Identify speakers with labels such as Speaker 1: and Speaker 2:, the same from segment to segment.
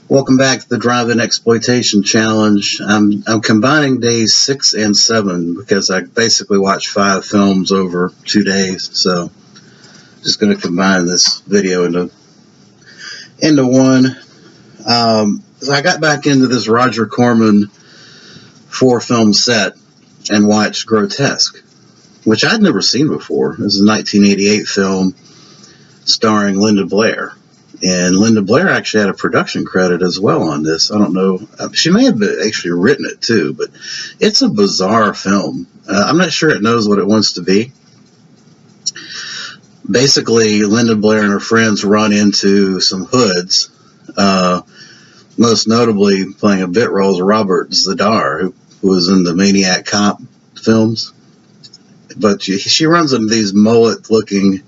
Speaker 1: Welcome back to the Drive-In Exploitation Challenge. I'm combining days 6 and 7 because I basically watched 5 films over 2 days. So just going to combine this video into one. So I got back into this Roger Corman 4-film set and watched Grotesque, which I'd never seen before. This is a 1988 film starring Linda Blair. And Linda Blair actually had a production credit as well on this. I don't know. She may have actually written it too, but it's a bizarre film. I'm not sure it knows what it wants to be. Basically, Linda Blair and her friends run into some hoods. Most notably, playing a bit role is Robert Zadar, who was in the Maniac Cop films. But she runs into these mullet-looking,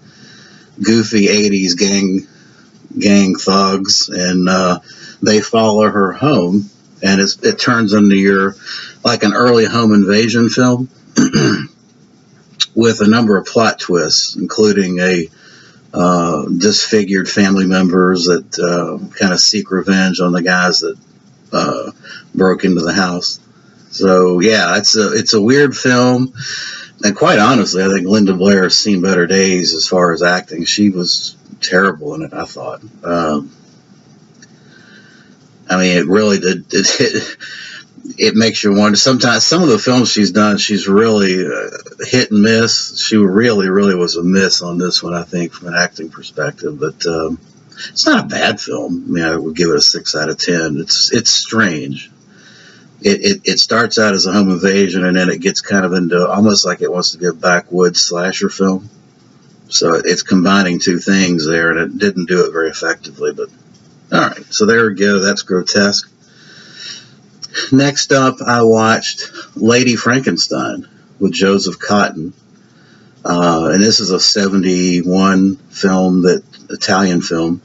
Speaker 1: goofy 80s gang thugs, and they follow her home, and it turns into like an early home invasion film with a number of plot twists, including a disfigured family members that kind of seek revenge on the guys that broke into the house. So yeah, it's a weird film, and quite honestly, I think Linda Blair has seen better days as far as acting. She was terrible in it, I thought. I mean, it really did. It makes you wonder. Sometimes some of the films she's done, she's really hit and miss. She really was a miss on this one, I think, from an acting perspective. But it's not a bad film. I mean, I would give it a 6 out of 10. It's strange. It starts out as a home invasion, and then it gets kind of into almost like it wants to be a backwoods slasher film. So it's combining two things there, and it didn't do it very effectively. But all right, so there we go. That's Grotesque. Next up, I watched Lady Frankenstein with Joseph Cotten, and this is a '71 film, Italian film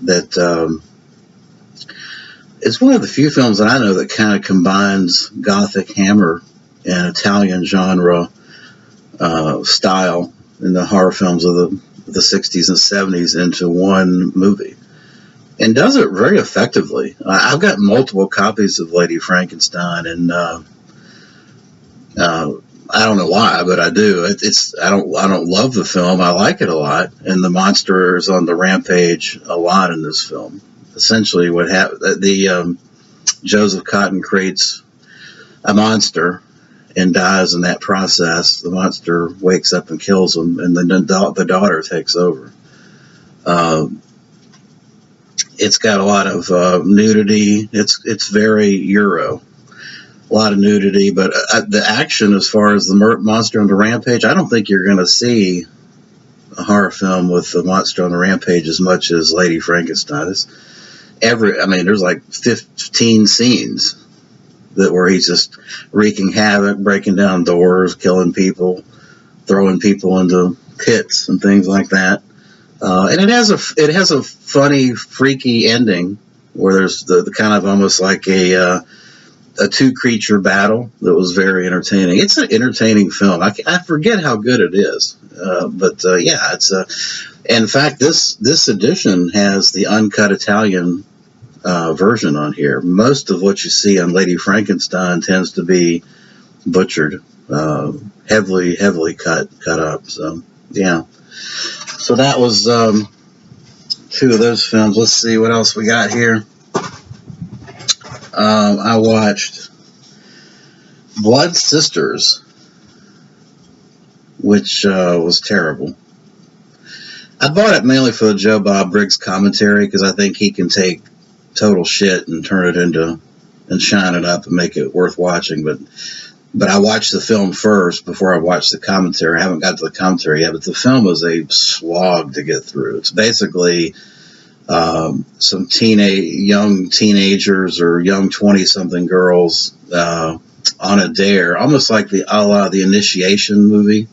Speaker 1: that it's one of the few films that I know that kind of combines Gothic hammer and Italian genre style in the horror films of the 60s and 70s into one movie, and does it very effectively. I've got multiple copies of Lady Frankenstein, and I don't know why, but I do. I don't love the film. I like it a lot, and the monster is on the rampage a lot in this film. Essentially, what happened? Joseph Cotten creates a monster and dies in that process. The monster wakes up and kills him, and then the daughter takes over. It's got a lot of nudity. It's very Euro. A lot of nudity, but the action, as far as the monster on the rampage, I don't think you're going to see a horror film with the monster on the rampage as much as Lady Frankenstein. There's like 15 scenes where he's just wreaking havoc, breaking down doors, killing people, throwing people into pits and things like that. And it has a funny, freaky ending where there's the kind of almost like a 2-creature battle that was very entertaining. It's an entertaining film. I forget how good it is, but yeah, in fact, this edition has the uncut Italian version on here. Most of what you see on Lady Frankenstein tends to be butchered, heavily cut up. So yeah, so that was 2 of those films. Let's see what else we got here. I watched Blood Sisters, which was terrible. I bought it mainly for the Joe Bob Briggs commentary because I think he can take total shit and turn it into and shine it up and make it worth watching. But I watched the film first before I watched the commentary. I haven't got to the commentary yet, but the film was a slog to get through. It's basically some young teenagers or young 20-something girls on a dare, almost like the Initiation movie.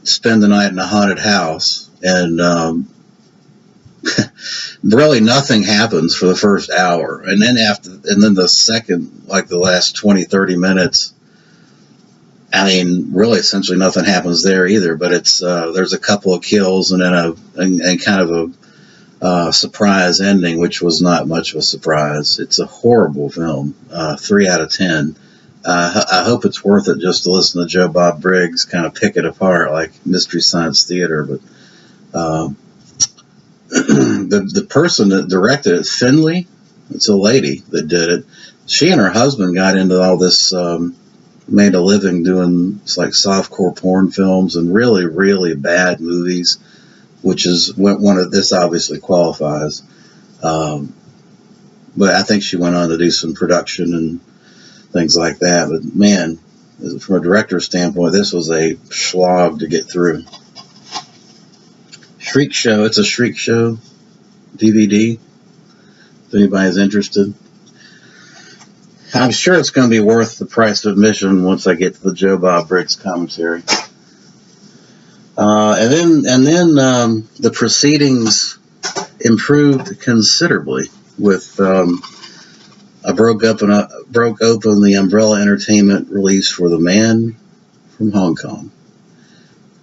Speaker 1: Spend the night in a haunted house, and really nothing happens for the first hour, and then the second, like the last 20-30 minutes, I mean, really essentially nothing happens there either, but it's there's a couple of kills and then kind of surprise ending, which was not much of a surprise. It's a horrible film. 3 out of 10. I hope it's worth it just to listen to Joe Bob Briggs kind of pick it apart like Mystery Science Theater. But the person that directed it, Finley, it's a lady that did it. She and her husband got into all this, made a living doing like softcore porn films and really, really bad movies, which is one of this obviously qualifies. But I think she went on to do some production and things like that. But man, from a director's standpoint, this was a slog to get through. Shriek Show. It's a Shriek Show DVD. If anybody's interested, I'm sure it's going to be worth the price of admission once I get to the Joe Bob Briggs commentary. And then the proceedings improved considerably with I broke open the Umbrella Entertainment release for The Man from Hong Kong.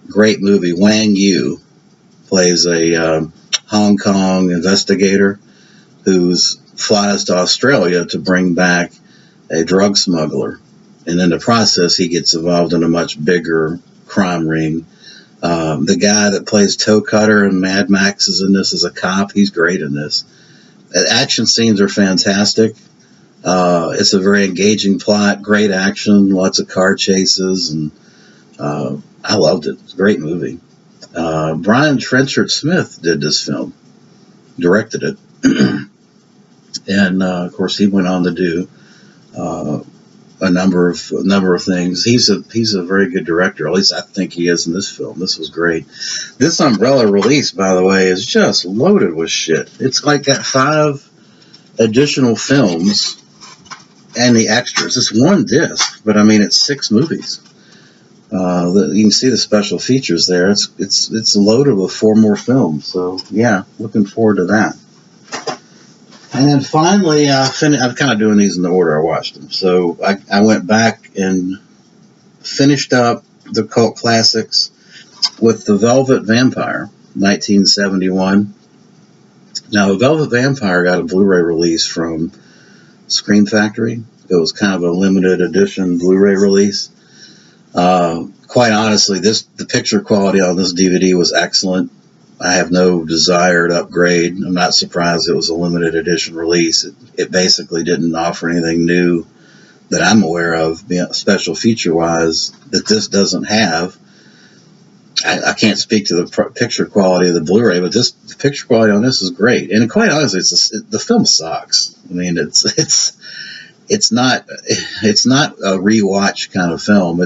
Speaker 1: Great movie. Wang Yu plays a Hong Kong investigator who flies to Australia to bring back a drug smuggler, and in the process he gets involved in a much bigger crime ring. The guy that plays Toe Cutter and Mad Max is in this as a cop. He's great in this. The action scenes are fantastic. It's a very engaging plot, great action, lots of car chases, and I loved it. It's a great movie. Brian Trenchard Smith did this film, directed it, and of course he went on to do a number of things. He's a very good director. At least I think he is in this film. This was great. This Umbrella release, by the way, is just loaded with shit. It's like got 5 additional films and the extras. It's one disc, but I mean it's 6 movies. You can see the special features there. It's loaded with 4 more films. So yeah, looking forward to that. And then finally, I'm kind of doing these in the order I watched them. So I went back and finished up the cult classics with The Velvet Vampire, 1971. Now, The Velvet Vampire got a Blu-ray release from Scream Factory. It was kind of a limited edition Blu-ray release. Quite honestly, the picture quality on this DVD was excellent. I have no desire to upgrade. I'm not surprised it was a limited edition release. It basically didn't offer anything new that I'm aware of, special feature-wise, that this doesn't have. I can't speak to the picture quality of the Blu-ray, but the picture quality on this is great. And quite honestly, the film sucks. I mean, it's not a rewatch kind of film.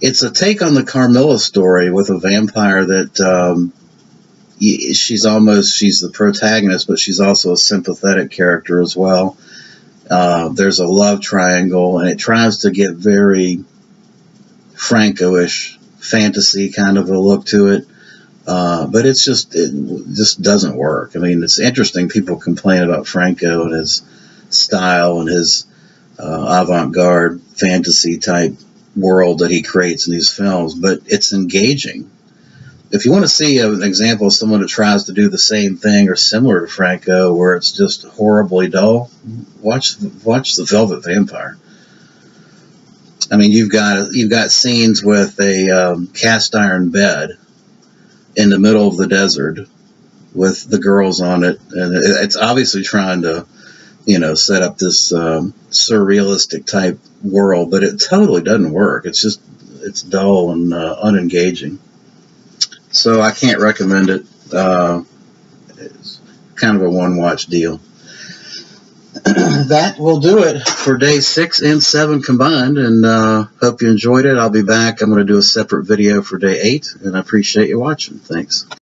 Speaker 1: It's a take on the Carmilla story with a vampire that she's the protagonist, but she's also a sympathetic character as well. There's a love triangle, and it tries to get very Franco-ish fantasy kind of a look to it. But it just doesn't work. I mean, it's interesting. People complain about Franco and his style and his avant-garde fantasy type world that he creates in these films, but it's engaging. If you want to see an example of someone that tries to do the same thing or similar to Franco where it's just horribly dull, watch The Velvet Vampire. I mean, you've got scenes with a cast iron bed in the middle of the desert with the girls on it, and it's obviously trying to set up this surrealistic type world, but it totally doesn't work. It's dull and unengaging. So I can't recommend it. It's kind of a one-watch deal. That will do it for day 6 and 7 combined, and hope you enjoyed it. I'll be back. I'm going to do a separate video for day 8, and I appreciate you watching. Thanks.